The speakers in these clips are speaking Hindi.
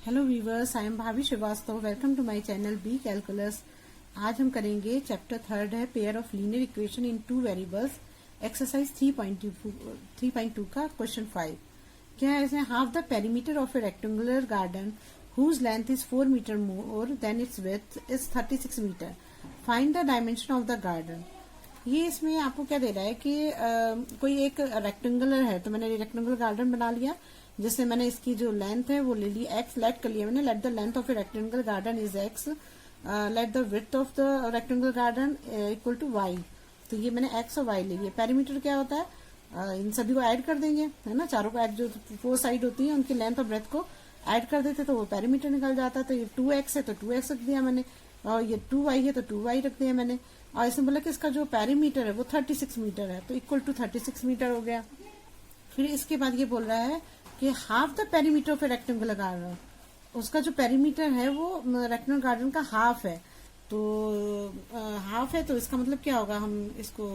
Hello viewers, I am Bhabhi Shrivastava. Welcome to my channel B calculus. आज हम करेंगे चैप्टर 3 है pair of linear equation in two variables, exercise 3.2 का क्वेश्चन 5। क्या है इसमें? Half the perimeter of a rectangular garden whose length is 4 metre more than its width is 36 metre. Find the dimension of the garden. ये इसमें आपको क्या दे रहा है कि कोई एक रेक्टेंगुलर है, तो मैंने रेक्टेंगुलर गार्डन बना लिया जिससे मैंने इसकी जो लेंथ है वो ले ली एक्स, लेट कर लिया मैंने। Let the length of a rectangular garden is x, let the width of the rectangular garden equal to y. तो ये मैंने एक्स और वाई ले लिया। पेरीमीटर क्या होता है? इन सभी को ऐड कर देंगे, है ना। चारों को ऐड, जो 4 साइड होती है उनकी लेंथ और ब्रेथ को ऐड कर देते तो वो पेरीमीटर निकल जाता। तो ये 2x है तो 2x रख दिया मैंने, और ये 2y है तो 2y रख दिया मैंने। और इसमें बोला कि इसका जो पेरीमीटर है वो 36 मीटर है, तो इक्वल टू 36 मीटर हो गया। फिर इसके बाद ये बोल रहा है कि half the perimeter of a rectangular garden, उसका जो पेरीमीटर है वो रेक्टेंगुलर गार्डन का हाफ है। तो हाफ है तो इसका मतलब क्या होगा? हम इसको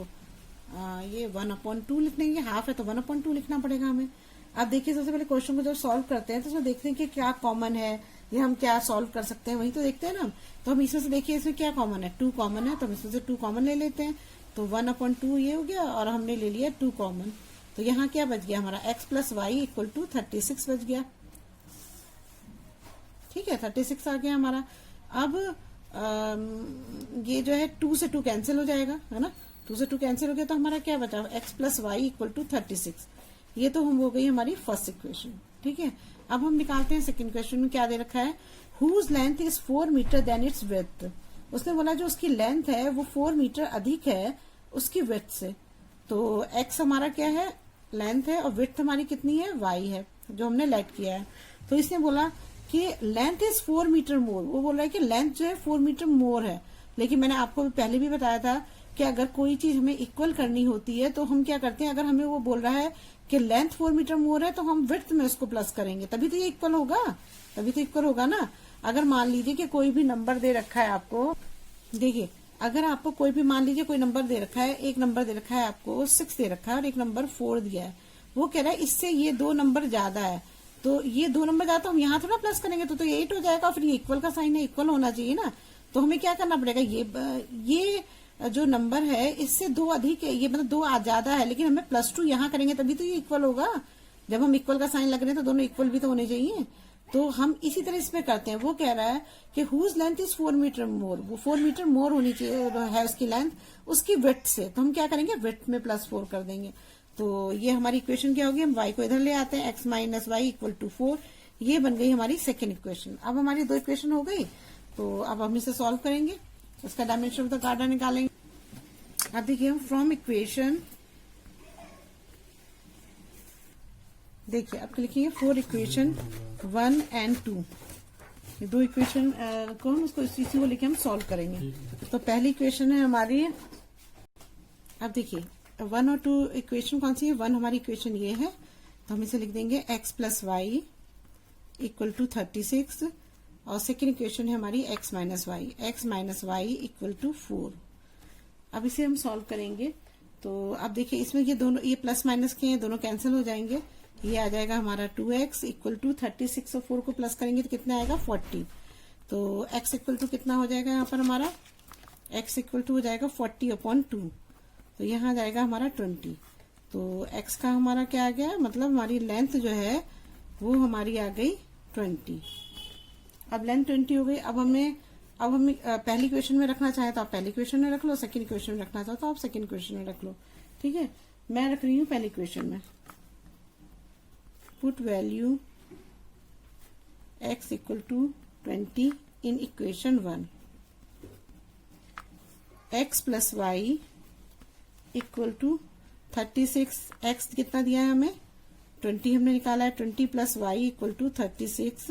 ये 1/2 लिख लेंगे। हाफ है तो 1/2 लिखना पड़ेगा हमें। अब देखिए, सबसे पहले क्वेश्चन को जब सॉल्व करते हैं तो उसमें देखते हैं कि क्या कॉमन है या हम क्या सॉल्व कर सकते हैं, वही तो देखते हैं ना। तो हम इसमें से देखिए इसमें क्या कॉमन है, 2 कॉमन है, तो हम इसमें से 2 कॉमन ले लेते हैं। तो 1/2 ये हो गया और हमने ले लिया 2 कॉमन। तो यहाँ क्या बच गया हमारा? x plus y equal to 36 बच गया। ठीक है, 36 आ गया हमारा। अब ये जो है 2 से 2 कैंसिल हो जाएगा, है ना। 2 से 2 कैंसिल हो गया तो हमारा क्या बचा? x plus y equal to 36। ये तो हम हो गई हमारी फर्स्ट इक्वेशन। ठीक है, अब हम निकालते हैं सेकंड क्वेश्चन में। क्या दे रखा है? Whose length is 4 metre than its width. उसने बोला जो उसकी लेंथ है वो 4 मीटर अधिक है उसकी विड्थ से। तो x हमारा क्या है? लेंथ है, और विड्थ हमारी कितनी है? y है, जो हमने लेट किया है। तो इसने बोला कि लेंथ इज 4 मीटर मोर। वो बोल रहा है कि लेंथ जो है 4 मीटर मोर है। लेकिन मैंने आपको पहले भी बताया था कि अगर कोई चीज हमें इक्वल करनी होती है तो हम क्या करते हैं, अगर हमें वो बोल रहा है कि लेंथ 4 मीटर मोर है तो हम विड्थ में उसको प्लस करेंगे, तभी तो ये इक्वल होगा, तभी तो इक्वल होगा ना। अगर मान लीजिए कि कोई भी नंबर दे रखा है आपको, देखिए अगर आपको कोई भी, मान लीजिए कोई नंबर दे रखा है, एक नंबर दे रखा है आपको 6 दे रखा है और एक नंबर 4 दिया है। वो कह रहा है इससे ये 2 नंबर ज्यादा है, तो ये 2 नंबर ज्यादा तो हम यहाँ थोड़ा प्लस करेंगे तो 8 हो जाएगा। फिर ये इक्वल का साइन है, इक्वल होना चाहिए ना। तो हमें क्या करना पड़ेगा? ये जो नंबर है इससे 2 अधिक है, ये मतलब 2 ज्यादा है, लेकिन हमें +2 यहाँ करेंगे तभी तो ये इक्वल होगा। जब हम इक्वल का साइन लग रहे हैं तो दोनों इक्वल भी तो होने चाहिए। तो हम इसी तरह इसमें करते हैं। वो कह रहा है कि whose length is 4 metre more, वो 4 मीटर मोर होनी चाहिए है उसकी लेंथ उसकी विड्थ से। तो हम क्या करेंगे? विड्थ में +4 कर देंगे। तो ये हमारी इक्वेशन क्या होगी? हम y को इधर ले आते हैं, x minus y equal to 4। ये बन गई हमारी सेकेंड इक्वेशन। अब हमारी 2 इक्वेशन हो गई, तो अब हम इसे सॉल्व करेंगे, उसका डायमेंशन ऑफ द गार्डन निकालेंगे। अब देखिए हम फ्रॉम इक्वेशन, देखिए अब लिखेंगे 4 इक्वेशन 1 and 2। ये 2 इक्वेशन को हम उसको इसी को लेके हम सॉल्व करेंगे। तो पहली इक्वेशन है हमारी, अब देखिए 1 और 2 इक्वेशन कौन सी है? 1 हमारी इक्वेशन ये है, तो हम इसे लिख देंगे x plus y equal to 36, और सेकेंड इक्वेशन है हमारी x minus y equal to 4। अब इसे हम सॉल्व करेंगे। तो अब देखिए इसमें ये दोनों, ये प्लस माइनस के हैं, दोनों कैंसिल हो जाएंगे। ये आ जाएगा हमारा 2x इक्वल टू 36 और 4 को प्लस करेंगे तो कितना आएगा? 40। तो x इक्वल टू कितना हो जाएगा यहाँ पर हमारा? x इक्वल टू हो जाएगा 40/2। तो यहाँ जाएगा हमारा 20। तो x का हमारा क्या आ गया? मतलब हमारी लेंथ जो है वो हमारी आ गई 20। अब लेंथ 20 हो गई। अब हमें पहली इक्वेशन में रखना चाहे तो आप पहली इक्वेशन में रख लो, सेकंड इक्वेशन में रखना चाहो तो आप सेकंड इक्वेशन में रख लो। ठीक है, मैं रख रही हूँ पहली इक्वेशन में। Put value x equal to 20 in equation 1। x plus y equal to 36। x कितना दिया है हमें? 20 हमने निकाला है। 20 plus y equal to 36,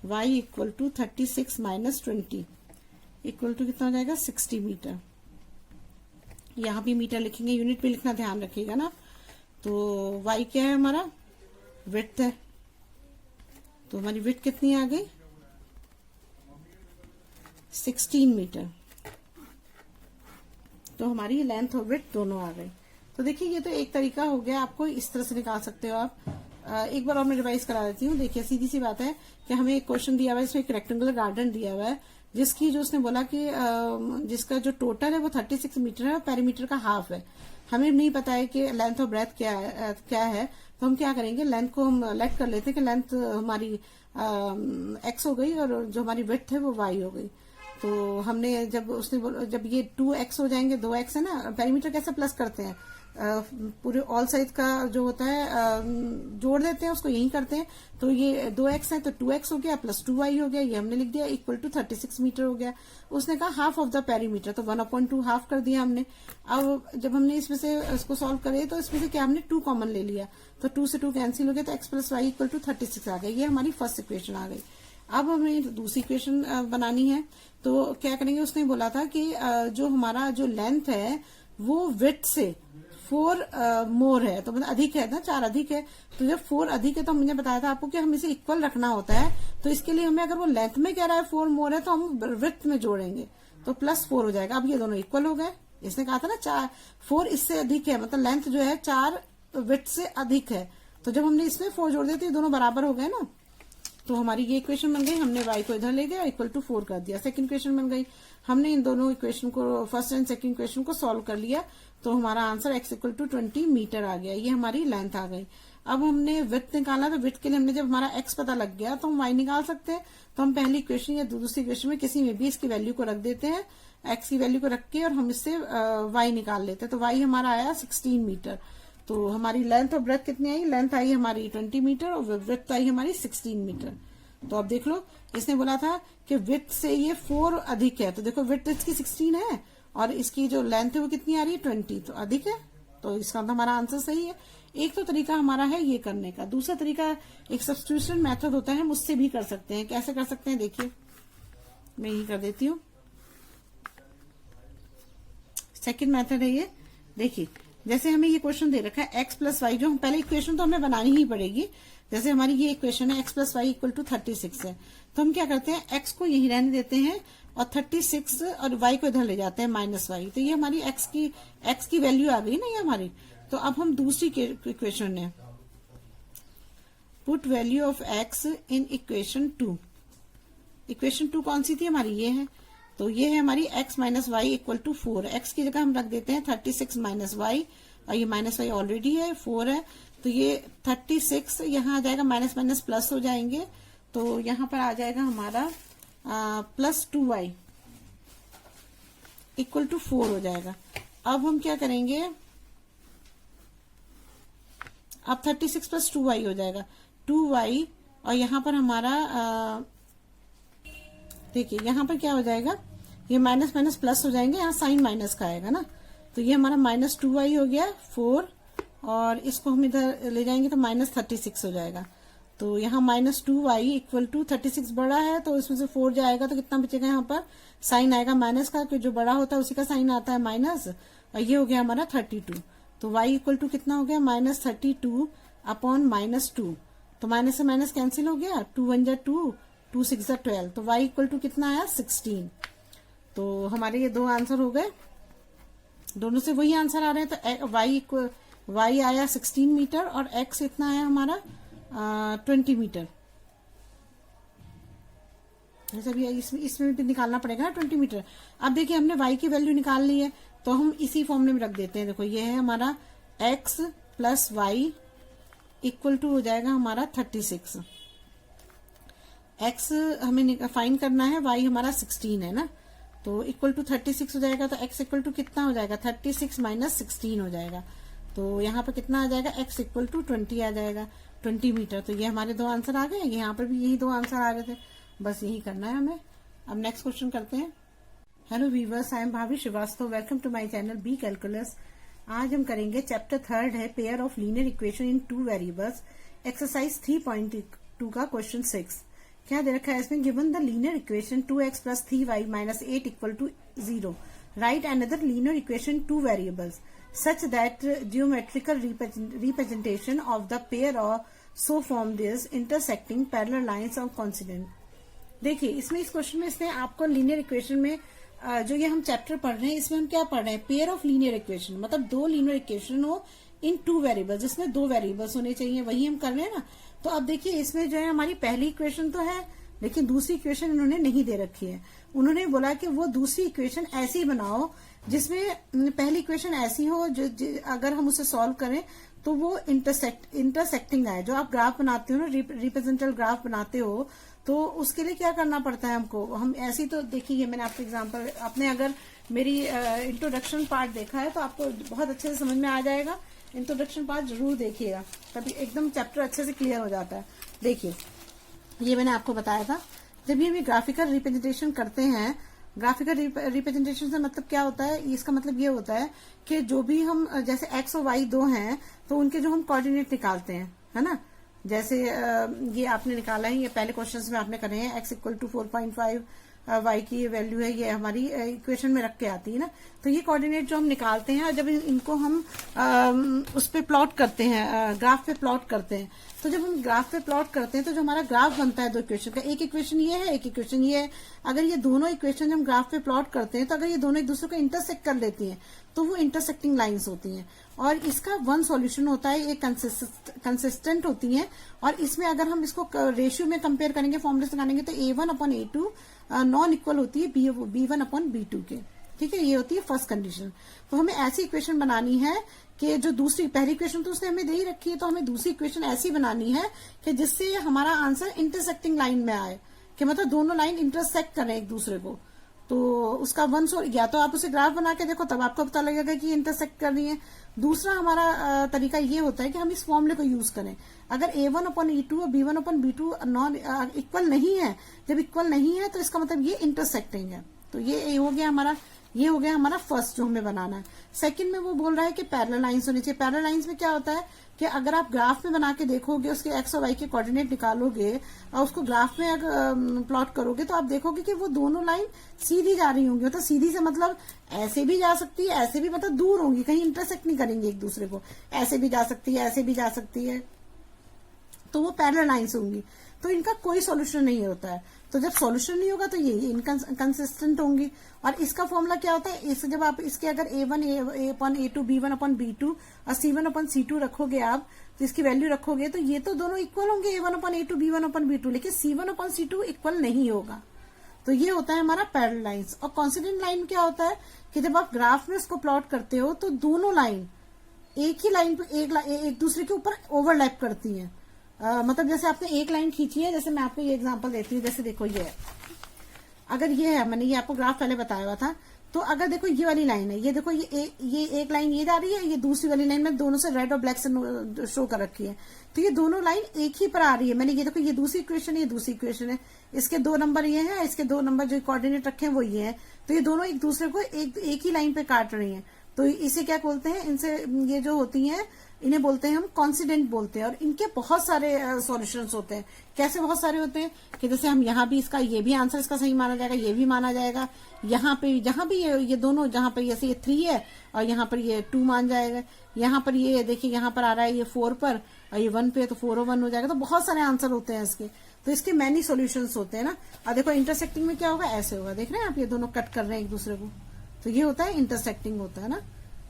y equal to 36 minus 20 equal to कितना हो जाएगा? 60 मीटर। यहाँ भी मीटर लिखेंगे, यूनिट भी लिखना ध्यान रखिएगा ना। तो y क्या है हमारा? विड्थ है। तो हमारी विड्थ कितनी आ गई? 16 मीटर। तो हमारी लेंथ और विड्थ दोनों आ गई। तो देखिए ये तो एक तरीका हो गया, आपको इस तरह से निकाल सकते हो आप। एक बार और मैं रिवाइज करा देती हूँ। देखिए सीधी सी बात है कि हमें एक क्वेश्चन दिया हुआ है, इसमें एक रेक्टेंगुलर गार्डन दिया हुआ है जिसकी जो उसने बोला कि जिसका जो टोटल है वो 36 मीटर है और पेरीमीटर का हाफ है। हमें नहीं पता है कि लेंथ और ब्रेथ क्या है, तो हम क्या करेंगे, लेंथ को हम लेट कर लेते हैं कि लेंथ हमारी एक्स हो गई और जो हमारी विड्थ है वो वाई हो गई। तो हमने जब ये 2x हो जाएंगे, 2x है ना, पेरीमीटर कैसे प्लस करते हैं, पूरे ऑल साइड का जो होता है जोड़ देते हैं, उसको यही करते हैं। तो ये 2x है तो 2x हो गया प्लस 2y हो गया, ये हमने लिख दिया इक्वल टू 36 मीटर हो गया। उसने कहा हाफ ऑफ द पेरीमीटर, तो 1/2 हाफ कर दिया हमने। अब जब हमने इसमें से इसको सॉल्व करे तो इसमें से क्या हमने 2 कॉमन ले लिया, तो 2 से 2 कैंसिल हो गया, तो x plus y equal to 36 आ गया। ये हमारी फर्स्ट इक्वेशन आ गई। अब हमें दूसरी इक्वेशन बनानी है, तो क्या करेंगे, उसने बोला था कि जो हमारा जो लेंथ है वो विड्थ से 4 मोर है, तो मतलब अधिक है ना, 4 अधिक है। तो जब 4 अधिक है तो हमने बताया था आपको कि हम इसे इक्वल रखना होता है। तो इसके लिए हमें, अगर वो लेंथ में कह रहा है 4 मोर है, तो हम विड्थ में जोड़ेंगे तो प्लस 4 हो जाएगा। अब ये दोनों इक्वल हो गए। इसने कहा था ना 4 इससे अधिक है, मतलब लेंथ जो है 4 विड्थ से अधिक है। तो जब हमने इसमें 4 जोड़ दिया तो ये दोनों बराबर हो गए ना, तो हमारी ये इक्वेशन बन गई। हमने y को इधर ले गया इक्वल टू 4 कर दिया, सेकंड इक्वेशन बन गई। हमने इन दोनों इक्वेशन को, फर्स्ट एंड सेकंड इक्वेशन को सॉल्व कर लिया, तो हमारा answer x equal to 20 metre आ गया। ये हमारी लेंथ आ गई। अब हमने विड्थ निकाला, तो विड्थ के लिए हमने जब हमारा x पता लग गया तो हम y निकाल सकते हैं। तो हम पहली इक्वेशन या दूसरी इक्वेशन में किसी में भी इसकी वैल्यू को रख देते हैं, x की वैल्यू को रख के, और हम इससे y निकाल लेते हैं। तो y हमारा आया 16 मीटर। तो हमारी लेंथ और ब्रेथ कितनी आई, लेंथ आई हमारी 20 मीटर और ब्रेथ आई हमारी 16 मीटर। तो अब देख लो, इसने बोला था कि विड्थ से ये 4 अधिक है, तो देखो विड्थ इसकी 16 है और इसकी जो लेंथ है वो कितनी आ रही है 20, तो अधिक है। तो इसका तो हमारा आंसर सही है। एक तो तरीका हमारा है ये करने का, दूसरा तरीका एक सब्स्टिट्यूशन मेथड होता है, हम उससे भी कर सकते हैं। कैसे कर सकते हैं, देखिए मैं यही कर देती हूँ। सेकेंड मेथड है ये। देखिए जैसे हमें ये क्वेश्चन दे रखा है x प्लस वाई, जो हम पहले इक्वेशन तो हमें बनानी ही पड़ेगी। जैसे हमारी ये इक्वेशन है x plus y equal to 36 है, तो हम क्या करते हैं, x को यही रहने देते हैं और 36 और y को इधर ले जाते हैं माइनस वाई। तो ये हमारी x की वैल्यू आ गई ना ये हमारी। तो अब हम दूसरी इक्वेशन है, put value of x in equation 2। Equation 2 कौन सी थी हमारी, ये है। तो ये है हमारी x minus y equal to 4। x की जगह हम रख देते हैं 36 माइनस वाई, और ये माइनस वाई ऑलरेडी है, 4 है। तो ये 36 यहाँ आ जाएगा, माइनस माइनस प्लस हो जाएंगे, तो यहाँ पर आ जाएगा हमारा प्लस 2y इक्वल टू 4 हो जाएगा। अब हम क्या करेंगे, अब 36 प्लस 2y हो जाएगा 2y, और यहाँ पर हमारा देखिए यहाँ पर क्या हो जाएगा, ये माइनस माइनस प्लस हो जाएंगे, यहाँ साइन माइनस का आएगा ना। तो ये हमारा माइनस 2y हो गया 4, और इसको हम इधर ले जाएंगे तो माइनस 36 हो जाएगा। तो यहाँ माइनस 2y इक्वल टू 36 बड़ा है, तो इसमें से 4 जाएगा तो कितना बचेगा, यहाँ पर साइन आएगा माइनस का, क्योंकि जो बड़ा होता है उसी का साइन आता है माइनस, और ये हो गया हमारा 32। तो y इक्वल टू कितना हो गया, माइनस 32 अपॉन माइनस 2। तो माइनस से माइनस कैंसिल हो गया, 2 1 जा 2, 2 6 जा 12। तो y इक्वल टू कितना आया 16। तो हमारे ये दो आंसर हो गए, दोनों से वही आंसर आ रहे हैं। तो y आया 16 मीटर और x इतना आया हमारा 20 मीटर। जैसे भी इसमें भी निकालना पड़ेगा ना 20 मीटर। अब देखिए हमने y की वैल्यू निकाल ली है, तो हम इसी फॉर्मूले में रख देते हैं। देखो ये है हमारा x plus y equal to हो जाएगा हमारा 36। x हमें फाइंड करना है, y हमारा 16 है ना, तो इक्वल टू 36 हो जाएगा। तो x इक्वल टू कितना हो जाएगा, 36 माइनस 16 हो जाएगा। तो यहाँ पर कितना आ जाएगा, x इक्वल टू 20 आ जाएगा, 20 मीटर। तो ये हमारे दो आंसर आ गए, यहाँ पर भी यही दो आंसर आ रहे थे, बस यही करना है हमें। अब नेक्स्ट क्वेश्चन करते हैं। Hello viewers, I am Bhabhi Shrivastava, welcome to my channel B calculus. आज हम करेंगे चैप्टर 3 है pair of linear equation in 2 variables, exercise 3.2 का क्वेश्चन 6। क्या दे रखा है इसमें, given the linear equation 2x plus 3y minus 8 equal to 0, write another linear equation 2 variables such that geometrical representation of the pair or so formed is intersecting parallel lines of coincident। देखिए इसमें इस क्वेश्चन में इसने आपको लीनियर इक्वेशन में जो ये हम चैप्टर पढ़ रहे हैं, इसमें हम क्या पढ़ रहे हैं, पेयर ऑफ लीनियर इक्वेशन, मतलब दो लीनियर इक्वेशन हो इन 2 वेरिएबल्स, जिसमें 2 वेरिएबल्स होने चाहिए, वही हम कर रहे हैं ना। तो अब देखिए इसमें जो है हमारी पहली इक्वेशन तो है, लेकिन दूसरी इक्वेशन इन्होंने नहीं दे रखी है। उन्होंने बोला कि वो दूसरी इक्वेशन ऐसी बनाओ जिसमें पहली इक्वेशन ऐसी हो जो अगर हम उसे सॉल्व करें तो वो इंटरसेक्टिंग आए। जो आप ग्राफ बनाते हो ना, रिप्रेजेंटेबल ग्राफ बनाते हो, तो उसके लिए क्या करना पड़ता है हमको। हम ऐसी तो देखिए, मैंने आपको एग्जांपल, आपने अगर मेरी इंट्रोडक्शन पार्ट देखा है तो आपको बहुत अच्छे से समझ में आ जाएगा। इंट्रोडक्शन पार्ट जरूर देखिएगा, तभी एकदम चैप्टर अच्छे से क्लियर हो जाता है। देखिए ये मैंने आपको बताया था, जब भी हम ग्राफिकल रिप्रेजेंटेशन करते हैं, ग्राफिकल रिप्रेजेंटेशन से मतलब क्या होता है, इसका मतलब ये होता है कि जो भी हम, जैसे एक्स और वाई 2 हैं तो उनके जो हम कोऑर्डिनेट निकालते हैं, है ना। जैसे ये आपने निकाला है, ये पहले क्वेश्चंस में आपने करे हैं, x इक्वल टू 4.5 वाई की ये वैल्यू है, ये हमारी इक्वेशन में रख के आती है ना। तो ये कोऑर्डिनेट जो हम निकालते हैं और जब इनको हम उस पे प्लॉट करते हैं, ग्राफ पे प्लॉट करते हैं, तो जब हम ग्राफ पे प्लॉट करते हैं तो जो हमारा ग्राफ बनता है 2 इक्वेशन का, एक इक्वेशन ये है, एक इक्वेशन ये है। अगर ये दोनों इक्वेशन हम ग्राफ पे प्लॉट करते हैं तो अगर ये दोनों एक दूसरे को इंटरसेक्ट कर लेती हैं तो वो इंटरसेक्टिंग लाइंस होती हैं। और इसका वन सॉल्यूशन होता है, ये कंसिस्टेंट होती हैं। और इसमें अगर हम इसको रेशियो में कंपेयर करेंगे, फॉर्मूले से निकालेंगे, तो A1/A2 नॉन इक्वल होती है B1/B2 के। ठीक है, ये होती है फर्स्ट कंडीशन। तो हमें ऐसी इक्वेशन बनानी है कि जो दूसरी, पहली इक्वेशन तो उसने हमें दे ही रखी है, तो हमें दूसरी इक्वेशन ऐसी बनानी है कि जिससे हमारा आंसर इंटरसेक्टिंग लाइन में आए, कि मतलब दोनों लाइन इंटरसेक्ट करें एक दूसरे को। तो उसका वन सोर्स, या तो आप उसे ग्राफ बना के देखो, तब आपको पता लगेगा कि इंटरसेक्ट कर रही है। दूसरा हमारा तरीका ये होता है कि हम इस फॉर्मूले को यूज करें। अगर A1/A2 और B1/B2 नॉन इक्वल नहीं है, जब इक्वल नहीं है तो इसका मतलब ये इंटरसेक्टिंग है। तो ये हो गया हमारा फर्स्ट जो हमें बनाना है। सेकंड में वो बोल रहा है कि पैरेलल लाइंस होनी चाहिए। पैरेलल लाइंस में क्या होता है कि अगर आप ग्राफ में बना के देखोगे, उसके एक्स और वाई के कोऑर्डिनेट निकालोगे और उसको ग्राफ में अगर प्लॉट करोगे तो आप देखोगे कि वो दोनों लाइन सीधी जा रही होंगी। मतलब सीधी से मतलब ऐसे भी जा सकती है, ऐसे भी, मतलब दूर होंगी, कहीं इंटरसेक्ट नहीं करेंगे एक दूसरे को। ऐसे भी जा सकती है, ऐसे भी जा सकती है, तो वो पैरेलल लाइंस होंगी। तो इनका कोई सॉल्यूशन नहीं होता है। तो जब सॉल्यूशन नहीं होगा तो ये इनकंसिस्टेंट होंगी। और इसका फॉर्मूला क्या होता है, इस जब आप इसके अगर A1/A2 B1/B2 और C1/C2 रखोगे आप, तो इसकी वैल्यू रखोगे तो ये तो दोनों इक्वल होंगे, A1/A2 B1/B2, लेकिन C1/C2 इक्वल नहीं होगा। तो ये होता है हमारा पैरेलल लाइंस। और कॉन्सिडेंट लाइन क्या होता है कि जब आप ग्राफ में उसको प्लॉट करते हो तो दोनों लाइन एक ही लाइन पे एक दूसरे के ऊपर ओवरलैप करती हैं। मतलब जैसे आपने एक लाइन खींची है, जैसे मैं आपको ये एग्जांपल देती हूँ। जैसे देखो ये है, अगर ये है, मैंने ये आपको ग्राफ पहले बताया हुआ था, तो अगर देखो ये वाली लाइन है, ये देखो ये एक लाइन ये जा रही है, ये दूसरी वाली लाइन में दोनों से रेड और ब्लैक से शो कर रखी है। तो ये दोनों लाइन एक ही पर आ रही है। मैंने ये देखो, ये दूसरी इक्वेशन है, ये दूसरी इक्वेशन है, इसके 2 नंबर ये हैं, इसके 2 नंबर जो कोऑर्डिनेट रखे हैं वो ये हैं। तो ये दोनों एक दूसरे को एक ही लाइन पे काट रही हैं। तो इसे क्या बोलते हैं, इनसे ये जो होती हैं इन्हें बोलते हैं हम कॉन्सिडेंट बोलते हैं। और इनके बहुत सारे सॉल्यूशंस होते हैं। कैसे बहुत सारे होते हैं कि जैसे हम यहाँ भी इसका, ये भी आंसर इसका सही माना जाएगा, ये भी माना जाएगा, यहाँ पे जहां भी ये दोनों, जहां पे जैसे ये 3 है और यहाँ पर ये 2 मान जाएगा, यहाँ पर ये देखिए यहाँ पर आ रहा है ये 4 पर और ये 1 पे, तो 4 और 1 हो जाएगा। तो बहुत सारे आंसर होते हैं इसके। तो इसके मैनी सोल्यूशंस होते हैं ना। और देखो इंटरसेक्टिंग में क्या होगा, ऐसे होगा, देख रहे हैं आप, ये दोनों कट कर रहे हैं एक दूसरे को, तो ये होता है इंटरसेक्टिंग होता है ना।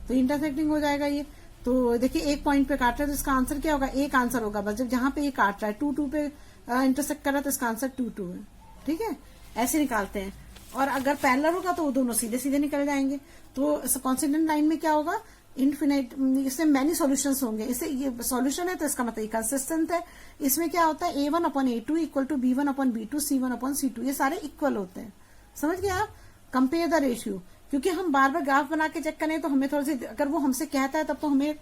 तो इंटरसेक्टिंग हो जाएगा ये। तो देखिए एक पॉइंट पे काट रहा है तो इसका आंसर क्या होगा, एक आंसर होगा बस। जब जहां पे ये काट रहा है 2 पे इंटरसेक्ट कर रहा है तो इसका आंसर 2 है। ठीक है, ऐसे निकालते हैं। और अगर पैरेलल होगा तो वो दोनों सीधे सीधे निकल जाएंगे। तो कॉन्सिडेंट लाइन में क्या होगा, इनफिनिट, इसमें मैनी सॉल्यूशंस होंगे। इसे ये सॉल्यूशन है तो इसका मतलब कंसिस्टेंट है। इसमें क्या होता है, A1/A2 equal to B1/B2 C1/C2, ये सारे इक्वल होते हैं। समझ गए आप। कंपेयर द रेशियो, क्योंकि हम बार बार ग्राफ बना के चेक करें तो हमें थोड़ी सी, अगर वो हमसे कहता है तब तो हमें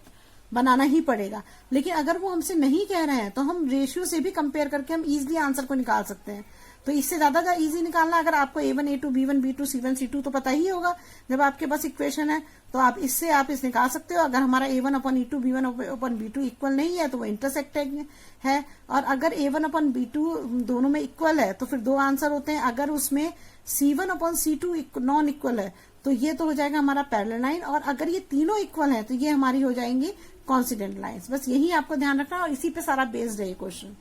बनाना ही पड़ेगा। लेकिन अगर वो हमसे नहीं कह रहे हैं तो हम रेशियो से भी कंपेयर करके हम इजीली आंसर को निकाल सकते हैं। तो इससे ज्यादा इजी निकालना, अगर आपको A1/A2 B1/B2 C1/C2 तो पता ही होगा, जब आपके पास इक्वेशन है तो आप इससे निकाल सकते हो। अगर हमारा A1/A2 B1/B2 इक्वल नहीं है तो वो इंटरसेक्टिंग है। और अगर A1/B2 दोनों में इक्वल है तो फिर 2 आंसर होते हैं। अगर उसमें C1/C2 नॉन इक्वल है तो ये तो हो जाएगा हमारा पैरेलल लाइन। और अगर ये तीनों इक्वल है तो ये हमारी हो जाएंगी कॉन्सिडेंट लाइंस। बस यही आपको ध्यान रखना और इसी पे सारा बेस्ड है ये क्वेश्चन।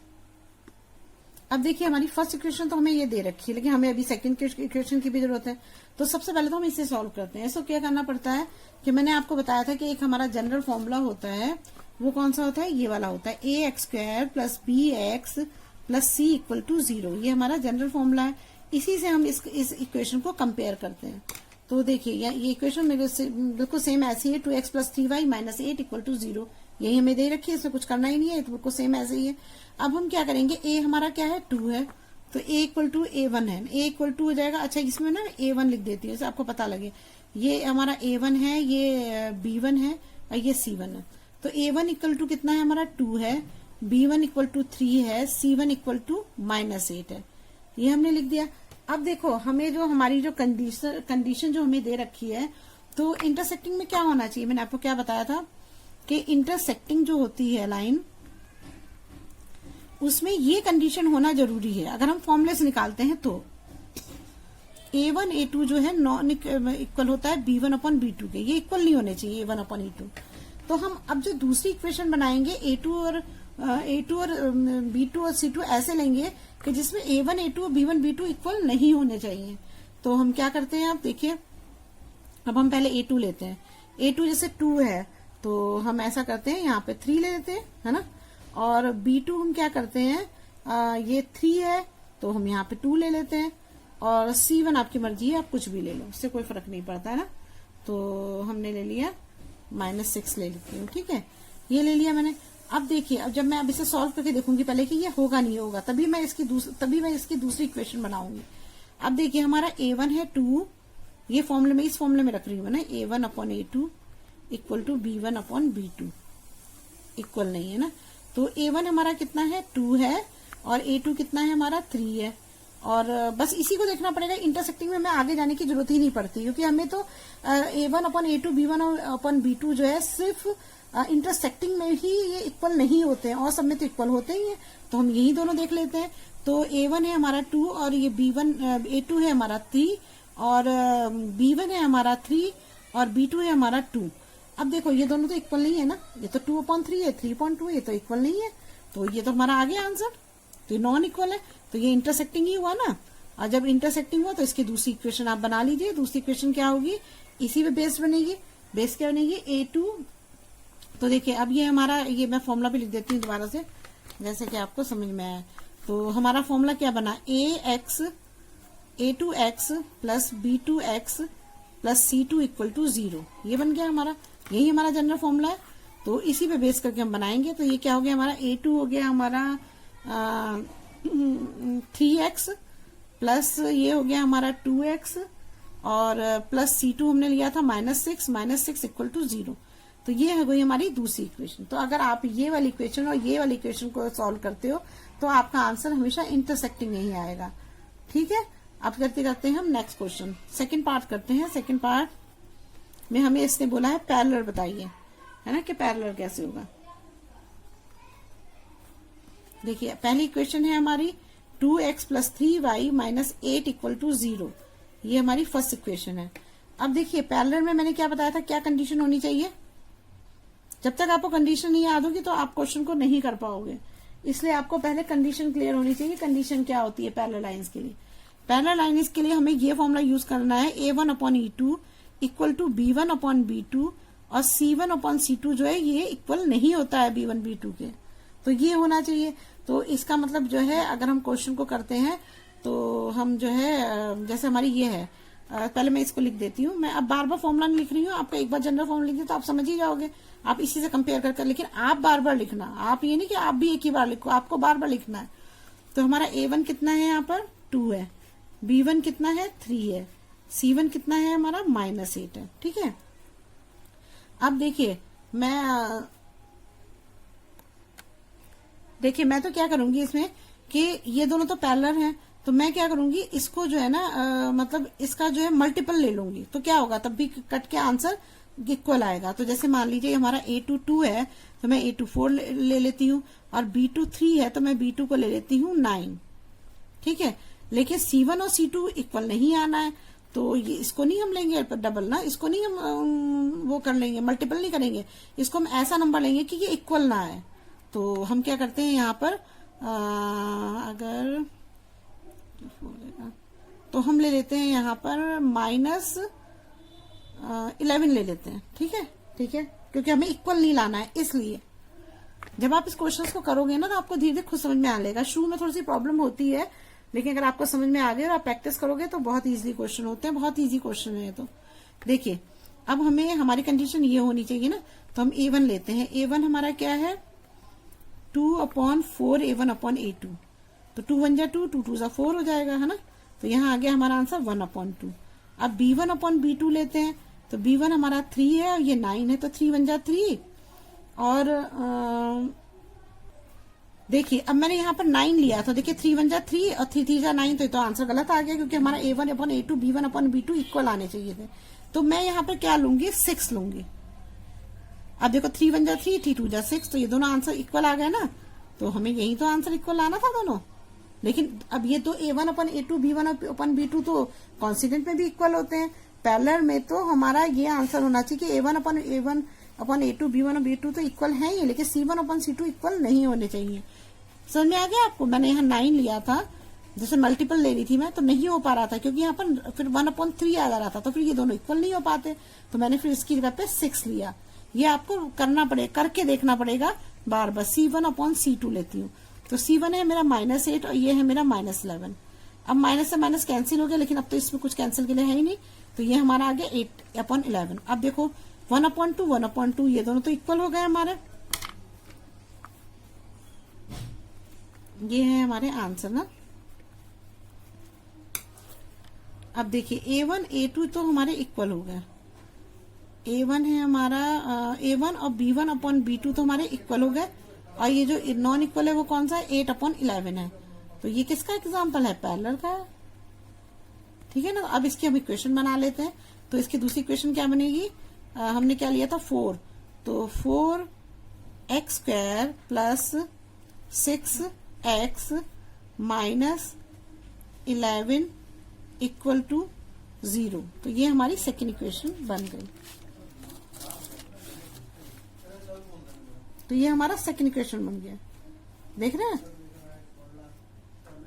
अब देखिए हमारी फर्स्ट इक्वेशन तो हमें ये दे रखी है, लेकिन हमें अभी सेकंड इक्वेशन की भी जरूरत है। तो सबसे पहले तो हम इसे सॉल्व करते हैं। इसको क्या करना पड़ता है कि मैंने आपको बताया था कि एक हमारा जनरल फॉर्मूला होता है, वो कौन सा होता है, ये वाला होता है, a x square plus b x plus c equal to 0। ये हमारा जनरल फॉर्मूला है। इसी से हम इस इक्वेशन को कंपेयर करते हैं। तो देखिए ये इक्वेशन मेरे से बिल्कुल सेम ऐसी है, 2x plus 3y minus 8 equal to 0। यही हमें दे रखी है, इसमें कुछ करना ही नहीं है, तो बिल्कुल सेम ऐसे ही है। अब हम क्या करेंगे, a हमारा क्या है, 2 है, तो a इक्वल टू a1 है, a इक्वल टू हो जाएगा। अच्छा इसमें ना a1 लिख देती हूँ, जैसे आपको पता लगे। ये हमारा a1 है, ये b1 है और ये c1 है। तो a1 इक्वल टू कितना है हमारा, 2 है, b1 इक्वल टू 3 है, c1 इक्वल टू -8 है। ये हमने लिख दिया। अब देखो हमें जो हमारी जो कंडीशन जो हमें दे रखी है, तो इंटरसेक्टिंग में क्या होना चाहिए, मैंने आपको क्या बताया था कि इंटरसेक्टिंग जो होती है लाइन, उसमें ये कंडीशन होना जरूरी है। अगर हम फॉर्मूले से निकालते हैं तो a1 a2 जो है नॉन इक्वल होता है b1 अपॉन b2 के, ये इक्वल नहीं होने चाहिए a1 अपॉन a2। तो हम अब जो दूसरी इक्वेशन बनाएंगे a2 और b2 और c2 ऐसे लेंगे कि जिसमें a1 a2 और b1 b2 इक्वल नहीं होने चाहिए। तो हम क्या करते हैं, आप देखिए, अब हम पहले a2 लेते हैं। a2 जैसे 2 है तो हम ऐसा करते हैं, यहाँ पे 3 ले लेते हैं, है ना। और b2 हम क्या करते हैं, ये 3 है तो हम यहाँ पे 2 ले लेते हैं। और c1 आपकी मर्जी है, आप कुछ भी ले लो, उससे कोई फर्क नहीं पड़ता है ना। तो हमने ले लिया -6 ले लेती हूँ, ठीक है, ये ले लिया मैंने। अब देखिए, अब जब मैं अब इसे सॉल्व करके देखूंगी पहले कि ये होगा नहीं होगा, तभी मैं इसकी दूसरी इक्वेशन बनाऊंगी। अब देखिए हमारा a1 है 2, ये फॉर्मूले में, इस फॉर्मूले में रख रही हूँ ना, a1 upon a2 equal to b1 upon b2 equal नहीं है ना। तो a1 हमारा कितना है, 2 है, और a2 कितना है हमारा, 3 है। और बस इसी को देखना पड़ेगा। इंटरसेक्टिंग में मैं आगे जाने की जरूरत ही नहीं पड़ती, क्योंकि हमें तो a1 upon a2 b1 upon b2 जो है सिर्फ इंटरसेक्टिंग में ही ये इक्वल नहीं होते हैं, और सब में तो इक्वल होते ही हैं। तो हम यही दोनों देख लेते हैं। तो a1 है हमारा 2 और ये a2 है हमारा 3 और b1 है हमारा 3 और b2 है हमारा 2। अब देखो ये दोनों तो इक्वल नहीं है ना, ये तो 2/3 है, 3/2, ये तो इक्वल नहीं है। तो ये तो हमारा आ गया आंसर, तो ये नॉन इक्वल है, तो ये इंटरसेक्टिंग ही हुआ ना। और जब इंटरसेक्टिंग हुआ तो इसकी दूसरी इक्वेशन आप बना लीजिए। दूसरी इक्वेशन क्या होगी, इसी पे बेस बनेगी। बेस क्या बनेगी, a2। तो देखिए अब ये हमारा, ये मैं फॉर्मूला भी लिख देती हूँ दोबारा से, जैसे कि आपको समझ में आया। तो हमारा फॉर्मूला क्या बना, a2x plus b2x plus c2 equal to 0। ये बन गया हमारा, यही हमारा जनरल फॉर्मूला है। तो इसी पे बेस करके हम बनाएंगे। तो ये क्या हो गया हमारा, a2 हो गया हमारा 3x प्लस ये हो गया हमारा 2x और प्लस c2 हमने लिया था -6 इक्वल टू 0। तो ये हो गई हमारी दूसरी इक्वेशन। तो अगर आप ये वाली इक्वेशन और ये वाली इक्वेशन को सॉल्व करते हो तो आपका आंसर हमेशा इंटरसेक्टिंग नहीं आएगा, ठीक है। अब करते हैं हम नेक्स्ट क्वेश्चन, सेकंड पार्ट करते हैं। सेकंड पार्ट में हमें इसने बोला है पैरेलल बताइए, है ना, कि पैरेलल कैसे होगा। देखिए पहली इक्वेशन है हमारी 2x plus 3y minus 8 equal to 0। ये हमारी फर्स्ट इक्वेशन है। अब देखिए पैरेलल में मैंने क्या बताया था, क्या कंडीशन होनी चाहिए। जब तक आपको कंडीशन नहीं याद होगी तो आप क्वेश्चन को नहीं कर पाओगे, इसलिए आपको पहले कंडीशन क्लियर होनी चाहिए। कंडीशन क्या होती है पैरेलल लाइंस के लिए। पैरेलल लाइंस के लिए हमें ये फॉर्मूला यूज करना है, a1 upon e2 equal to b1 upon b2 और c1 अपॉन c2 जो है ये इक्वल नहीं होता है b1 b2 के, तो ये होना चाहिए। तो इसका मतलब जो है अगर हम क्वेश्चन को करते हैं तो हम जो है, जैसे हमारी ये है, पहले मैं इसको लिख देती हूँ। मैं अब बार बार फॉर्मूला नहीं लिख रही हूँ, आपको एक बार जनरल फॉर्मूला लिख दे तो आप समझ ही जाओगे। आप इसी से कंपेयर कर, लेकिन आप बार बार लिखना, आप ये नहीं कि आप भी एक ही बार लिखो, आपको बार बार लिखना है। तो हमारा a1 कितना है यहाँ पर, 2 है, b1 कितना है, 3 है, c1 कितना है हमारा, -8 है, ठीक है। अब देखिए मैं तो क्या करूंगी इसमें कि ये दोनों तो पैरेलल हैं, तो मैं क्या करूंगी, इसको जो है ना मतलब इसका जो है मल्टीपल ले लूंगी, तो क्या होगा, तब भी कट के आंसर इक्वल आएगा। तो जैसे मान लीजिए हमारा a2 2 है तो मैं a2 4 ले लेती हूँ, और b2 3 है तो मैं b2 को ले लेती हूँ 9, ठीक है। लेकिन c1 और c2 इक्वल नहीं आना है, तो ये इसको नहीं हम लेंगे डबल ना, इसको नहीं हम वो कर लेंगे, मल्टीपल नहीं करेंगे, इसको हम ऐसा नंबर लेंगे कि ये इक्वल ना आए। तो हम क्या करते हैं यहाँ पर अगर तो हम ले लेते हैं यहाँ पर -11 ले लेते हैं। ठीक है, ठीक है, क्योंकि हमें इक्वल नहीं लाना है। इसलिए जब आप इस क्वेश्चन को करोगे ना तो आपको धीरे धीरे खुद समझ में आने लगेगा। शुरू में थोड़ी सी प्रॉब्लम होती है, लेकिन अगर आपको समझ में आ गया और आप प्रैक्टिस करोगे तो बहुत इजीली क्वेश्चन होते हैं। बहुत इजी क्वेश्चन है। तो देखिए, अब हमें हमारी कंडीशन ये होनी चाहिए ना, तो हम A1 लेते हैं। A1 हमारा क्या है, 2/4 A1 अपॉन A2। तो 2 1 जा 2, 2 2 जा 4 हो जाएगा, है ना। तो यहाँ आ गया हमारा आंसर 1/2। अब B1 अपॉन B2 लेते हैं। तो B1 हमारा 3 है और ये 9 है, तो 3 1 जा 3। और देखिए, अब मैंने यहाँ पर 9 लिया, तो देखिए 3 1 जा 3 और 3 3 जा 9, तो आंसर गलत आ गया, क्योंकि हमारा A1 upon A2 B1 upon B2 equal आने चाहिए थे। तो मैं यहाँ पर क्या लूंगी, 6 लूंगी। अब देखो 3 1 जा 3, 3 2 जा 6, तो ये दोनों आंसर इक्वल आ गए ना। तो हमें यही तो आंसर इक्वल आना था दोनों। लेकिन अब ये तो A1 अपन A2 B1 अपन B2 तो कॉन्सिडेंट में भी इक्वल होते हैं। पैरेलल में तो हमारा ये आंसर होना चाहिए कि A1 अपन A2 B1 और B2 तो इक्वल है ही, लेकिन C1 अपन C2 इक्वल नहीं होने चाहिए। समझ में आ गया आपको। मैंने यहाँ 9 लिया था, जैसे मल्टीपल ले रही थी मैं, तो नहीं हो पा रहा था, क्योंकि यहाँ पर फिर 1/3 आ जा रहा था, तो फिर ये दोनों इक्वल नहीं हो पाते। तो मैंने फिर इसकी जगह पे 6 लिया। ये आपको करना पड़ेगा, करके देखना पड़ेगा बार बार। C1/C2 लेती हूँ। तो C1 है मेरा -8 और ये है मेरा -11। अब माइनस से माइनस कैंसिल हो गया, लेकिन अब तो इसमें कुछ कैंसिल के लिए है ही नहीं, तो ये हमारा आ गया 8/11। अब देखो 1/2 1/2 ये दोनों तो इक्वल हो गए हमारे। ये है हमारे आंसर ना। अब देखिए A1 A2 तो हमारे इक्वल हो गए। A1 है हमारा A1 और B1/B2 तो हमारे इक्वल हो गए। और ये जो नॉन इक्वल है वो कौन सा है, 8/11 है। तो ये किसका एग्जाम्पल है, पैरेलल का है। ठीक है ना। अब इसकी हम इक्वेशन बना लेते हैं। तो इसकी दूसरी इक्वेशन क्या बनेगी, हमने क्या लिया था 4, तो 4x² plus 6x minus 11 equal to 0। तो ये हमारी सेकेंड इक्वेशन बन गई। तो ये हमारा सेकेंड इक्वेशन बन गया, देख रहे हैं।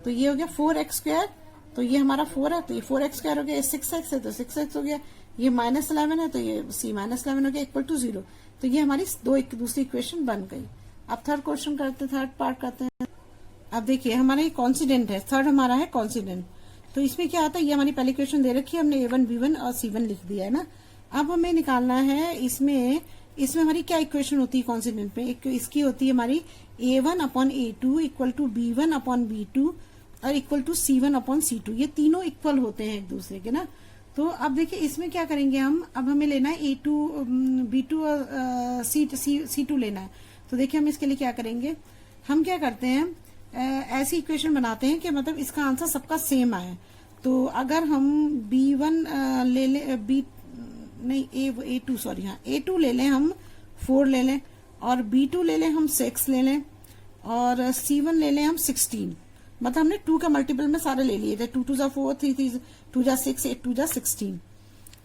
तो ये हो गया 4x², तो ये हमारा 4 है, तो ये 4x² हो गया। ये 6x है तो 6x हो गया। ये -11 है तो ये C-11 हो गया इक्वल टू 0। तो ये हमारी दूसरी इक्वेशन बन गई। अब थर्ड क्वेश्चन करते हैं, थर्ड पार्ट करते हैं। अब देखिए हमारा ये कॉन्सिडेंट है, थर्ड हमारा है कॉन्सिडेंट। तो इसमें क्या होता है, ये हमारी पहली इक्वेशन दे रखी है, हमने A1 B1 और C1 लिख दिया है ना। अब हमें निकालना है इसमें हमारी क्या इक्वेशन होती है कॉन्सिडेंट में। एक इसकी होती है हमारी A1/A2 इक्वल टू B1/B2 और इक्वल टू C1/C2। ये तीनों इक्वल होते हैं एक दूसरे के ना। तो अब देखिए इसमें क्या करेंगे हम, अब हमें लेना है A2 B2 और C2 लेना है। तो देखिए हम इसके लिए क्या करेंगे, हम क्या करते हैं, ऐसी इक्वेशन बनाते हैं कि मतलब इसका आंसर सबका सेम आए। तो अगर हम B1 ले लें, A2 सॉरी, हाँ A2 ले लें हम 4 ले लें, और B2 ले लें हम 6 ले लें, और C1 ले लें हम 16। मतलब हमने 2 का मल्टीपल में सारे ले लिए थे, 2 2 जा 4, 3 3 2 जा 6, 8 2 जा 16।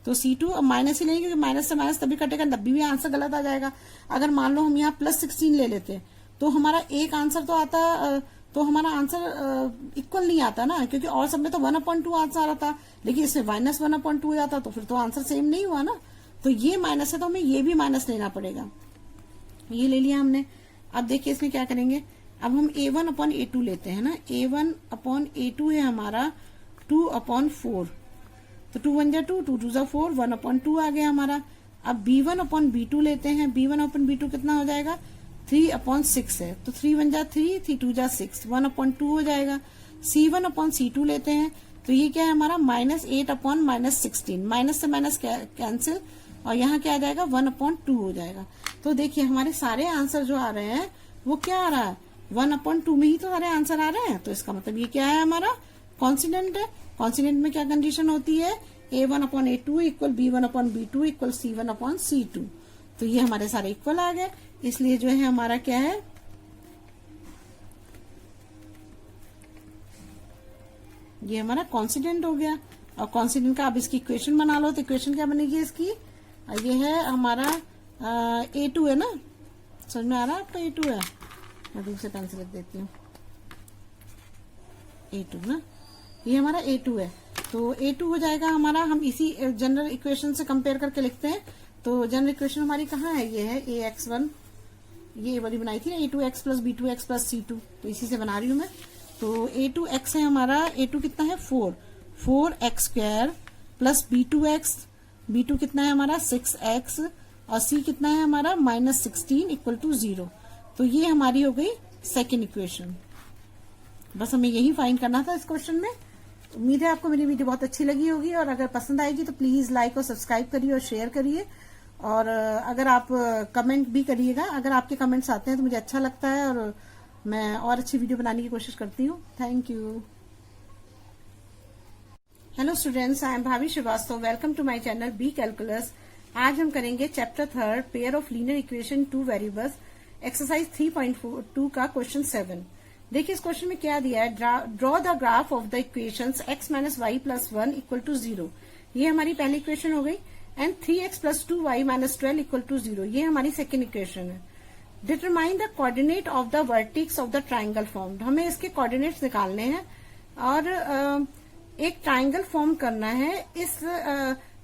तो C2 अब माइनस ही लेंगे, क्योंकि माइनस से माइनस तभी कटेगा, तभी भी आंसर गलत आ जाएगा। अगर मान लो हम यहाँ +16 ले लेते तो हमारा एक आंसर तो आता, तो हमारा आंसर इक्वल नहीं आता ना, क्योंकि और सब में तो 1/2 आंसर आ रहा था, लेकिन इसमें -1/2 हो जाता, तो फिर तो आंसर सेम नहीं हुआ ना। तो ये माइनस है, तो हमें ये भी माइनस लेना पड़ेगा। ये ले लिया हमने। अब देखिए इसमें क्या करेंगे, अब हम A1/A2 लेते हैं ना। A1/A2 है हमारा 2/4। तो 2 1 जा 2, 2 2 जा 4, 1/2 आ गया हमारा। अब B1/B2 लेते हैं। B1/B2 कितना हो जाएगा, 3/6 है। तो 3 1 जा 3, 3 2 जा 6, 1/2 हो जाएगा। C1/C2 लेते हैं। तो ये क्या है हमारा -8/-16, माइनस से माइनस कैंसिल, और यहाँ क्या आ जाएगा 1/2 हो जाएगा। तो देखिए हमारे सारे आंसर जो आ रहे हैं वो क्या आ रहा है, 1/2 में ही तो सारे आंसर आ रहे हैं। तो इसका मतलब ये क्या है, हमारा कॉन्सिडेंट है। कॉन्सिडेंट में क्या कंडीशन होती है, A1/A2 equal B1/B2 equal C1/C2। तो ये हमारे सारे इक्वल आ गए, इसलिए जो है हमारा क्या है, ये हमारा कॉन्सिडेंट हो गया। और कॉन्सिडेंट का अब इसकी इक्वेशन बना लो। तो इक्वेशन क्या बनेगी इसकी, ये है हमारा A2 है ना। समझ में आ रहा है आपका, A2 है। मैं दूसरे पेन से लिख देती हूँ। A2 ना, ये हमारा A2 है। तो A2 हो जाएगा हमारा, हम इसी जनरल इक्वेशन से कंपेयर करके लिखते हैं। तो जनरल इक्वेशन हमारी कहाँ है, ये है AX1, ये वाली बनाई थी ना, A2x plus B2x plus C2, तो इसी से बना रही हूं मैं। तो A2x है हमारा, A2 कितना है 4x स्क्वायर प्लस B2 कितना है हमारा 6x, और C कितना है हमारा -16 इक्वल टू 0। तो ये हमारी हो गई सेकेंड इक्वेशन। बस हमें यही फाइंड करना था इस क्वेश्चन में। उम्मीद है आपको मेरी वीडियो बहुत अच्छी लगी होगी, और अगर पसंद आएगी तो प्लीज लाइक और सब्सक्राइब करिए और शेयर करिए, और अगर आप कमेंट भी करिएगा। अगर आपके कमेंट्स आते हैं तो मुझे अच्छा लगता है, और मैं और अच्छी वीडियो बनाने की कोशिश करती हूँ। Thank you. Hello students, I am Bhavi Srivastava. Welcome to my channel B calculus. आज हम करेंगे chapter 3 pair of linear equation 2 variables, exercise 3.2 का क्वेश्चन 7। देखिए इस क्वेश्चन में क्या दिया है, draw the graph of the equations x minus y plus 1 equal to 0। ये हमारी पहली इक्वेशन हो गई। And 3x plus 2y minus 12 equal to 0, ये हमारी सेकेंड इक्वेशन है। Determine the coordinate of the vertex of the triangle formed. हमें इसके कोऑर्डिनेट्स निकालने हैं, और एक ट्राइंगल फॉर्म करना है। इस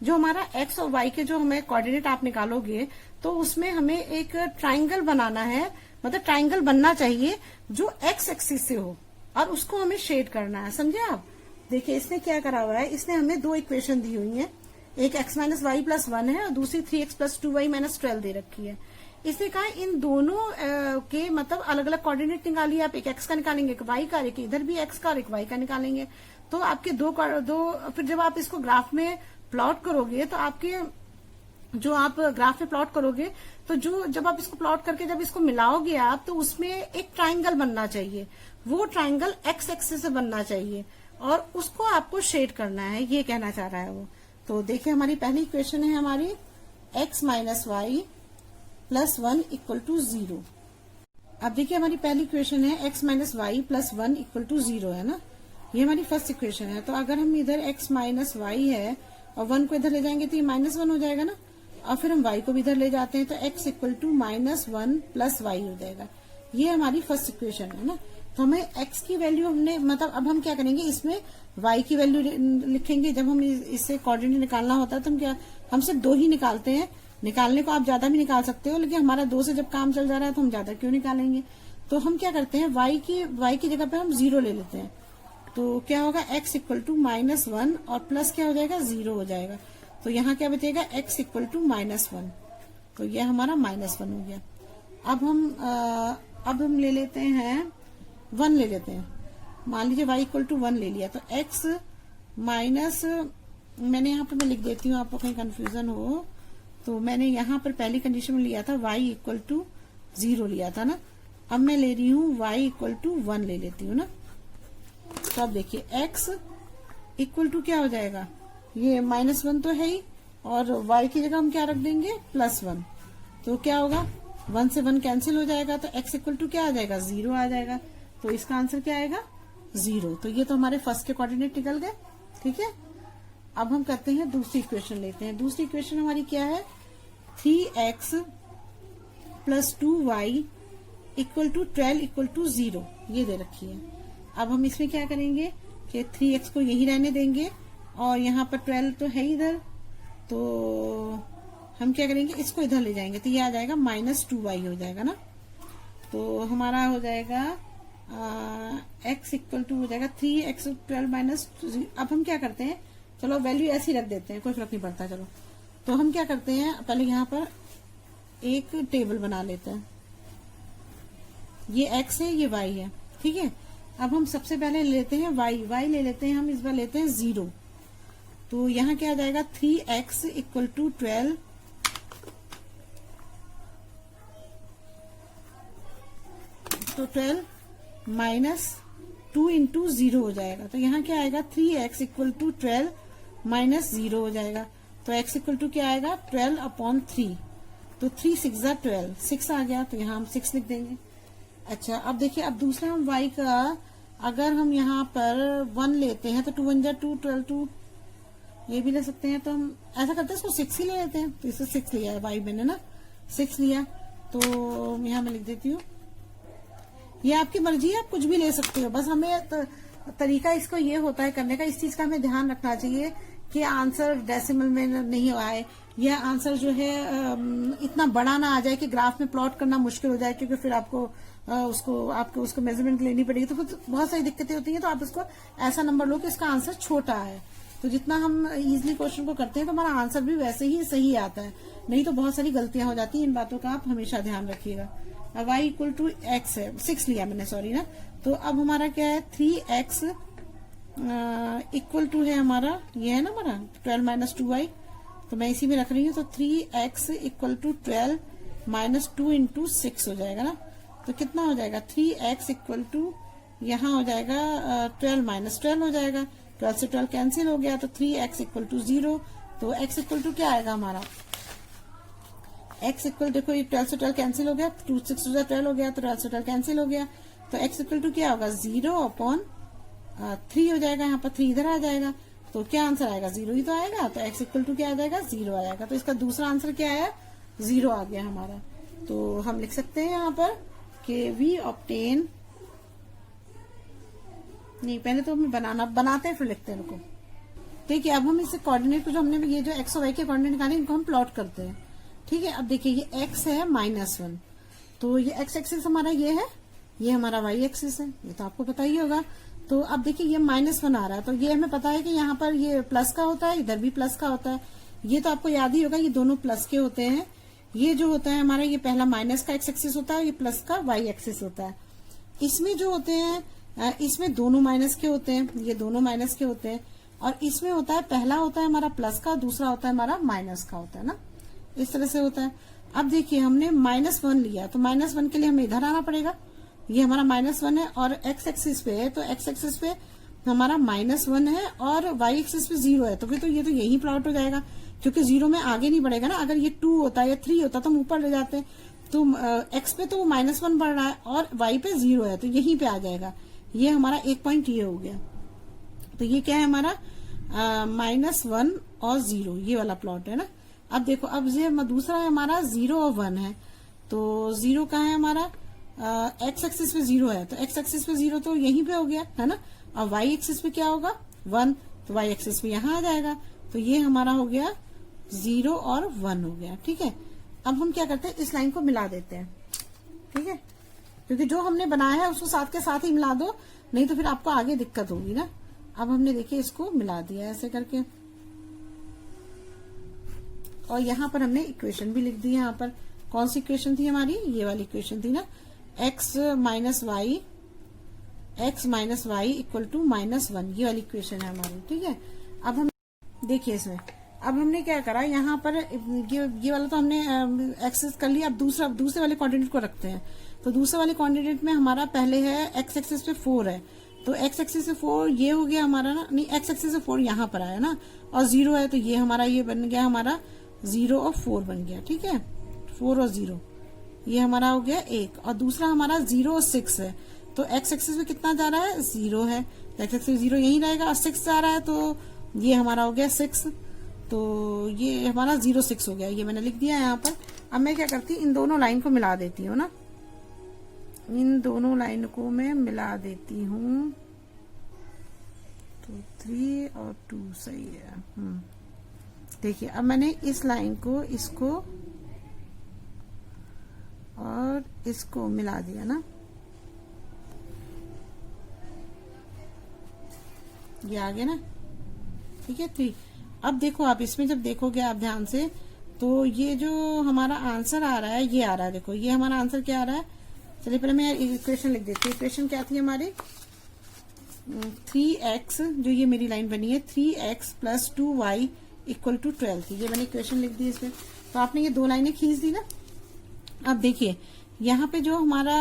जो हमारा x और y के जो हमें कोऑर्डिनेट आप निकालोगे, तो उसमें हमें एक ट्राइंगल बनाना है, मतलब ट्राइंगल बनना चाहिए जो x एक्सिस से हो, और उसको हमें शेड करना है। समझे आप? देखिए इसने क्या करा हुआ है, इसने हमें दो इक्वेशन दी हुई है, एक x माइनस वाई प्लस 1 है और दूसरी 3x प्लस 2y माइनस 12 दे रखी है। इसने कहा इन दोनों के मतलब अलग अलग कोऑर्डिनेट निकालिए। आप एक x का निकालेंगे, एक y का, एक इधर भी x का और एक y का निकालेंगे। तो आपके दो फिर जब आप इसको ग्राफ में प्लॉट करोगे, तो आपके जो आप ग्राफ में प्लॉट करोगे, तो जो जब आप इसको प्लॉट करके जब इसको मिलाओगे आप, तो उसमें एक ट्राइंगल बनना चाहिए। वो ट्राइंगल x एक्सिस से बनना चाहिए, और उसको आपको शेड करना है, ये कहना चाह रहा है वो। तो देखिए हमारी पहली इक्वेशन है हमारी x minus y plus 1 equal to 0। अब देखिए हमारी पहली इक्वेशन है x minus y plus 1 equal to 0 है ना, ये हमारी फर्स्ट इक्वेशन है। तो अगर हम इधर x माइनस वाई है और 1 को इधर ले जाएंगे तो ये -1 हो जाएगा ना, और फिर हम y को भी इधर ले जाते हैं तो x equal to -1 plus y हो जाएगा। ये हमारी फर्स्ट इक्वेशन है ना। तो हमें x की वैल्यू हमने, मतलब अब हम क्या करेंगे, इसमें y की वैल्यू लिखेंगे। जब हम इससे कोऑर्डिनेट निकालना होता है तो हम सिर्फ 2 ही निकालते हैं। निकालने को आप ज्यादा भी निकाल सकते हो, लेकिन हमारा 2 से जब काम चल जा रहा है तो हम ज्यादा क्यों निकालेंगे। तो हम क्या करते हैं, y की जगह पे हम 0 ले लेते हैं। तो क्या होगा, x इक्वल टू -1 और प्लस क्या हो जाएगा, 0 हो जाएगा। तो यहाँ क्या बचेगा, x इक्वल टू -1। तो ये हमारा -1 हो गया। अब हम ले लेते हैं 1 ले लेते हैं। मान लीजिए y इक्वल टू 1 ले लिया, तो x माइनस, मैंने यहाँ पर मैं लिख देती हूँ आपको कहीं कंफ्यूजन हो, तो मैंने यहाँ पर पहली कंडीशन में लिया था y इक्वल टू 0 लिया था ना। अब मैं ले रही हूँ y इक्वल टू 1 ले लेती हूँ ना। तो अब देखिए x इक्वल टू क्या हो जाएगा, ये -1 तो है ही, और y की जगह हम क्या रख देंगे, +1। तो क्या होगा, 1 से 1 कैंसिल हो जाएगा, तो x इक्वल टू क्या आ जाएगा, 0 आ जाएगा। तो इसका आंसर क्या आएगा, 0। तो ये तो हमारे फर्स्ट के कोऑर्डिनेट निकल गए। ठीक है, अब हम करते हैं दूसरी इक्वेशन लेते हैं। दूसरी इक्वेशन हमारी क्या है, 3x plus 2y equal to 12 equal to 0, ये दे रखी है। अब हम इसमें क्या करेंगे कि 3x को यही रहने देंगे, और यहाँ पर 12 तो है इधर, तो हम क्या करेंगे, इसको इधर ले जाएंगे, तो ये आ जाएगा -2y हो जाएगा ना। तो हमारा हो जाएगा x इक्वल टू हो जाएगा 3x 12 माइनस। अब हम क्या करते हैं, चलो वैल्यू ऐसे ही रख देते हैं, कोई फर्क नहीं पड़ता। चलो तो हम क्या करते हैं, पहले यहाँ पर एक टेबल बना लेते हैं। ये x है, ये y है, ठीक है। अब हम सबसे पहले लेते हैं y ले लेते हैं हम, इस बार लेते हैं 0। तो यहाँ क्या आ जाएगा, 3x इक्वल टू 12 तो 12 माइनस 2 इंटू 0 हो जाएगा। तो यहाँ क्या आएगा, 3x इक्वल टू 12 माइनस 0 हो जाएगा। तो x इक्वल टू क्या आएगा, 12/3। तो 3 6 जा 12, 6 आ गया, तो यहाँ हम 6 लिख देंगे। अच्छा अब देखिए, अब दूसरा हम y का अगर हम यहाँ पर 1 लेते हैं तो 2 1 जा 2, 12 2 ये भी ले सकते हैं। तो हम ऐसा करते हैं, इसको 6 ही ले लेते हैं। तो इसे 6 लिया है y मैंने ना, 6 लिया। तो यहाँ मैं लिख देती हूँ, ये आपकी मर्जी है, आप कुछ भी ले सकते हो, बस हमें तो तरीका इसको ये होता है करने का, इस चीज का हमें ध्यान रखना चाहिए कि आंसर डेसिमल में नहीं आए, या आंसर जो है इतना बड़ा ना आ जाए कि ग्राफ में प्लॉट करना मुश्किल हो जाए, क्योंकि फिर आपको उसको मेजरमेंट लेनी पड़ेगी, तो फिर बहुत सारी दिक्कतें होती हैं। तो आप इसको ऐसा नंबर लो कि इसका आंसर छोटा है, तो जितना हम इजीली क्वेश्चन को करते हैं तो हमारा आंसर भी वैसे ही सही आता है, नहीं तो बहुत सारी गलतियां हो जाती हैं। इन बातों का आप हमेशा ध्यान रखिएगा। अब y इक्वल टू एक्स है, 6 लिया मैंने, सॉरी ना। तो अब हमारा क्या है, 3x इक्वल टू है हमारा, ये है ना हमारा 12 माइनस 2y, तो मैं इसी में रख रही हूँ। तो 3x equal to 12 minus 2 into 6 हो जाएगा ना। तो कितना हो जाएगा, 3x इक्वल टू यहाँ हो जाएगा 12 माइनस 12 हो जाएगा, 12 से 12 कैंसिल हो गया, तो 3x इक्वल टू 0। तो x इक्वल टू क्या आएगा हमारा, x इक्वल, देखो ये 12 से 12 कैंसिल हो गया, 2 6 12 हो गया, तो 12 से 12 कैंसिल हो गया, तो x इक्वल टू क्या होगा, 0/3 हो जाएगा। यहाँ पर 3 इधर आ जाएगा, तो क्या आंसर आएगा, 0 ही तो आएगा। तो x इक्वल टू क्या आ जाएगा, 0 आ जाएगा। तो इसका दूसरा आंसर क्या आया, 0 आ गया हमारा। तो हम लिख सकते हैं यहाँ पर कि वी ऑब्टेन, नहीं पहले तो हमें बनाते हैं फिर लिखते हैं इनको। ठीक है, अब हम इसे कोऑर्डिनेट को, जो हमने ये जो एक्स और वाई के कोऑर्डिनेट निकाले, इनको हम प्लॉट करते हैं। ठीक है, अब देखिए ये x है -1, तो ये x एक्सिस हमारा ये है, ये हमारा y एक्सिस है, ये तो आपको पता ही होगा। तो अब देखिए ये -1 आ रहा है, तो ये हमें पता है कि यहाँ पर ये प्लस का होता है, इधर भी प्लस का होता है, ये तो आपको याद ही होगा, ये दोनों प्लस के होते हैं। ये जो होता है हमारा, ये पहला माइनस का x एक्सिस होता है, ये प्लस का y एक्सिस होता है। इसमें जो होते हैं, इसमें दोनों माइनस के होते हैं, ये दोनों माइनस के होते हैं, और इसमें होता है, पहला होता है हमारा प्लस का, दूसरा होता है हमारा माइनस का होता है ना, इस तरह से होता है। अब देखिए हमने -1 लिया, तो -1 के लिए हमें इधर आना पड़ेगा, ये हमारा -1 है, और x एक्सिस पे है, तो x एक्सिस पे हमारा -1 है और y एक्सिस पे 0 है, तो फिर तो ये तो यही प्लॉट हो जाएगा, क्योंकि 0 में आगे नहीं बढ़ेगा ना। अगर ये 2 होता या 3 होता तो हम ऊपर ले जाते, तो x पे तो -1 बढ़ रहा है और y पे 0 है, तो यहीं पे आ जाएगा। ये हमारा एक पॉइंट ये हो गया, तो ये क्या है हमारा, -1 और 0, ये वाला प्लॉट है ना। अब देखो, अब ये दूसरा है हमारा 0 और 1 है, तो 0 कहाँ है हमारा, x एक्सिस पे 0 है, तो x एक्सिस पे 0 तो यहीं पे हो गया है ना, और y एक्सिस पे क्या होगा, 1, तो y एक्सिस पे यहाँ आ जाएगा। तो ये हमारा हो गया 0 और 1 हो गया। ठीक है, अब हम क्या करते हैं, इस लाइन को मिला देते हैं। ठीक है, क्योंकि जो हमने बनाया है उसको साथ के साथ ही मिला दो, नहीं तो फिर आपको आगे दिक्कत होगी ना। अब हमने देखिए इसको मिला दिया ऐसे करके, और यहाँ पर हमने इक्वेशन भी लिख दी। यहाँ पर कौन सी इक्वेशन थी हमारी, ये वाली इक्वेशन थी ना, x minus y equal to -1, ये वाली इक्वेशन है हमारी। ठीक है, अब हम देखिए इसमें, अब हमने क्या करा, यहाँ पर ये वाला तो हमने एक्सेस कर लिया। अब दूसरे वाले कोऑर्डिनेट को रखते हैं। तो दूसरे वाले कोऑर्डिनेट में हमारा पहले है x एक्सिस पे 4 है, तो x एक्सिस से 4 ये हो गया हमारा ना, नहीं x एक्सिस से 4 यहाँ पर आया ना, और 0 है, तो ये हमारा ये बन गया हमारा 0 और 4 बन गया। ठीक है, 4 और 0 ये हमारा हो गया 1, और दूसरा हमारा 0 और 6 है, तो x एक्सिस पे कितना जा रहा है, 0 है, तो x एक्सिस 0 यहीं रहेगा, और 6 जा रहा है, तो ये हमारा हो गया 6, तो ये हमारा 0 6 हो गया, ये मैंने लिख दिया यहाँ पर। अब मैं क्या करती हूँ, इन दोनों लाइन को मिला देती हूँ ना, इन दोनों लाइन को मैं मिला देती हूँ, तो 3 और 2 सही है। देखिए, अब मैंने इस लाइन को, इसको और इसको मिला दिया ना, ये आ गया ना। ठीक है, 3। अब देखो, आप इसमें जब देखोगे आप ध्यान से, तो ये जो हमारा आंसर आ रहा है, ये आ रहा है, देखो ये हमारा आंसर क्या आ रहा है। चलिए पहले मैं इक्वेशन लिख देती हूँ। इक्वेशन क्या थी हमारी, 3x, जो ये मेरी लाइन बनी है, 3x plus 2y equal to 12 थी, ये मैंने इक्वेशन लिख दी इसमें। तो आपने ये दो लाइनें खींच दी ना। अब देखिए यहाँ पे जो हमारा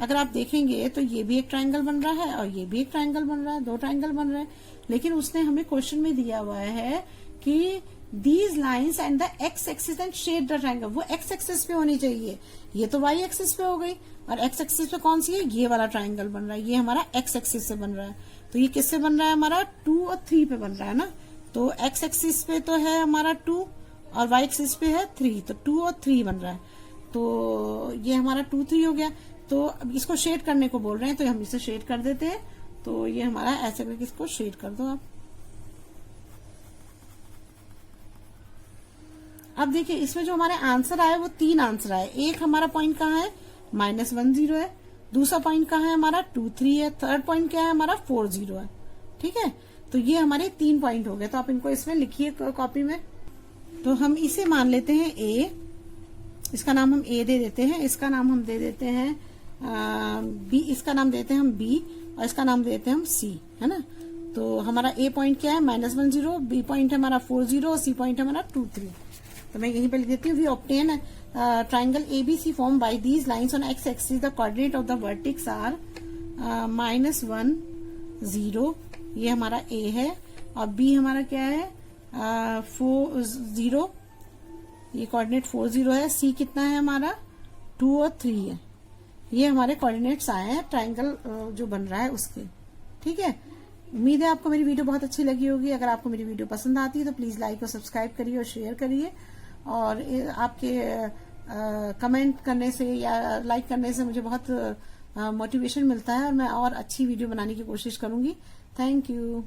अगर आप देखेंगे तो ये भी एक ट्रायंगल बन रहा है और ये भी एक ट्रायंगल बन रहा है, दो ट्रायंगल बन रहे हैं। लेकिन उसने हमें क्वेश्चन में दिया हुआ है कि these lines and the x axis and shade the triangle, वो एक्स एक्सिस पे होनी चाहिए, ये तो वाई एक्सिस पे हो गई। और एक्स एक्सिस पे कौन सी है, ये वाला ट्रायंगल बन रहा है, ये हमारा एक्स एक्सिस से बन रहा है। तो ये किससे बन रहा है, हमारा 2 और 3 पे बन रहा है ना। तो एक्स एक्सिस पे तो है हमारा 2 और वाई एक्सिस पे है 3, तो 2 और 3 बन रहा है। तो ये हमारा 2 3 हो गया। तो अब इसको शेड करने को बोल रहे हैं, तो हम इसे शेड कर देते हैं। तो ये हमारा ऐसे करके इसको शेड कर दो आप। अब देखिए इसमें जो हमारे आंसर आए वो 3 आंसर आए। एक हमारा पॉइंट कहाँ है, -10 है, दूसरा पॉइंट कहाँ है हमारा 23 है, थर्ड पॉइंट क्या है हमारा 40 है। ठीक है, तो ये हमारे 3 पॉइंट हो गए। तो आप इनको इसमें लिखिए कॉपी में। तो हम इसे मान लेते हैं A, इसका नाम हम A दे देते हैं, इसका नाम हम दे देते हैं B, इसका नाम देते हैं हम B, और इसका नाम देते हैं हम C, है ना। तो हमारा A पॉइंट क्या है -10, B पॉइंट है हमारा 40 और C पॉइंट है हमारा 23। तो मैं यहीं पे लिख देती हूँ, we obtain triangle ABC form by these lines on x axis, the coordinate of the vertex are -1 0, ये हमारा A है, और B हमारा क्या है 0, ये कोऑर्डिनेट 40 है, C कितना है हमारा 2 और 3 है। ये हमारे कोऑर्डिनेट्स आए हैं ट्राइंगल जो बन रहा है उसके। ठीक है, उम्मीद है आपको मेरी वीडियो बहुत अच्छी लगी होगी। अगर आपको मेरी वीडियो पसंद आती है तो प्लीज लाइक और सब्सक्राइब करिए और शेयर करिए, और आपके कमेंट करने से या लाइक करने से मुझे बहुत मोटिवेशन मिलता है, और मैं और अच्छी वीडियो बनाने की कोशिश करूंगी। Thank you.